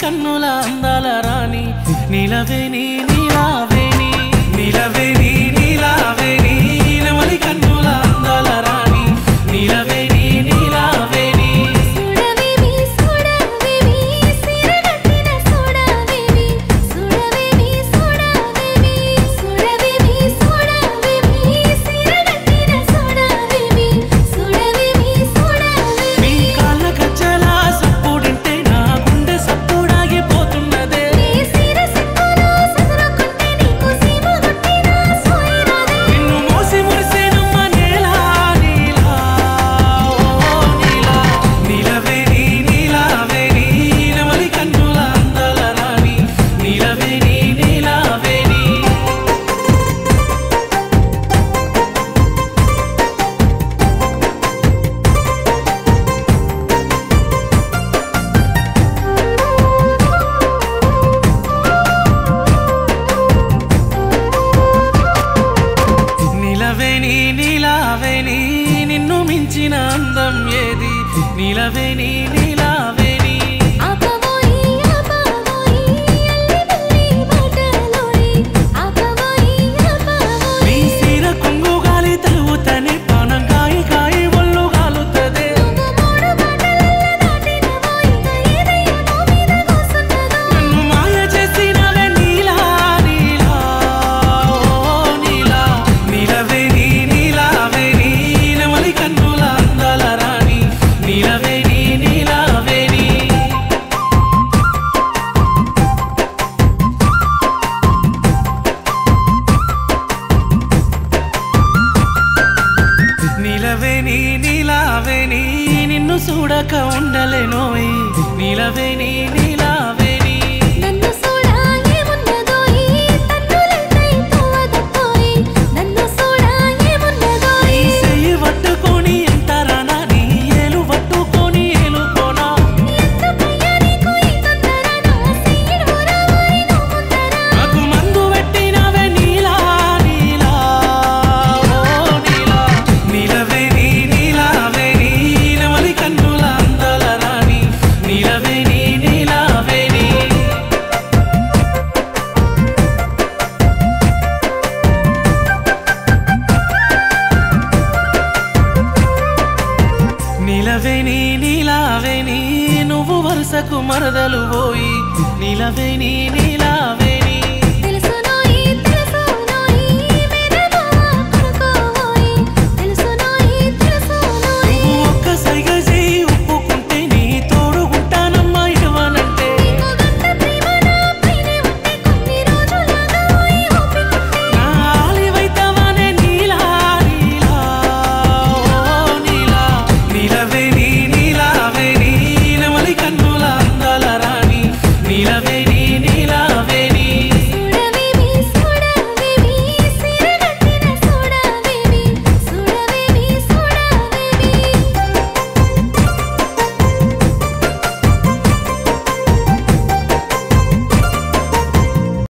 కన్నుల అందాల రాణి నీలవేణి నీలావేణి నీలవేణి నీలావేణి నెమలి కన్నుల అందాల రాణి నీలవేణి నీలావేణి సుడవేవి సుడవేవి సిరగట్టిన సుడవేవి సుడవేవి సుడవేవి సుడవేవి సుడవేవి సిరగట్టిన సుడవేవి సుడవేవి సుడవేవి నీ కాళ్ళ గజ్జల సప్పుడింటే నా గుండె సప్పుడాగిపోతున్నదే నీ సిరసిక్కులో సదురుకుంటే నీకు సీమ కొట్టిన సోయిరాదే నిన్ను మోసి మురిసేనమ్మ నీలా నీలా ఓ నీలా నీలవేణి నీలావేణి నెమలి కన్నుల అందాల రాణి నీలవేణి నీలావేణి నీలవేణి నీలావేణి నిన్ను మించిన అందం ఏది నీలవేణి నీలావేణి ఆపవోయి ఆపవోయి అల్లి బల్లి బాటలోని ఆపవోయి ఆపవోయి నీ సీర కొంగు గాలి తలువుతని పానం కాయి కాయి ఒళ్ళు గాలుతదే నువ్వు మూడు బాటలల్ల దాటినవోయి ఏదయ్యో మీద కూసున్నదో నన్ను మాయ చేసినవే నీలా నీలా ఓ నీలా నీలవేణి నీలావేణి నెమలి కన్నుల అందాల రాణి నీలవేణి నీలావేణి నీలవేణి నీలావేణి నిన్ను చూడక ఉండలేనోయ్ నీలవేణి నీలావేణి నన్ను సోడా ఏమున్నదోయి తన్నులెంతై తోవదపోయి నన్ను సోడా ఏమున్నదోయి నీ చెయ్యి పట్టుకొని ఎంతరానా నీ ఏలు పట్టుకొని ఏలుకోనా ఎందుకయ్యా నీకు ఈ తొందర నా సీడు రావోయి నువ్వు ముందర నాకు మందు పెట్టినవే నీలా నీలా ఓ నీలా నీలవేణి నీలావేణి నెమలి కన్నుల అందాల రాణి నీలవేణి నీలావేణి నీలవేణి నీలావేణి నువ్వు వరుసకు మరదలు పోయి నీలవేణి నీ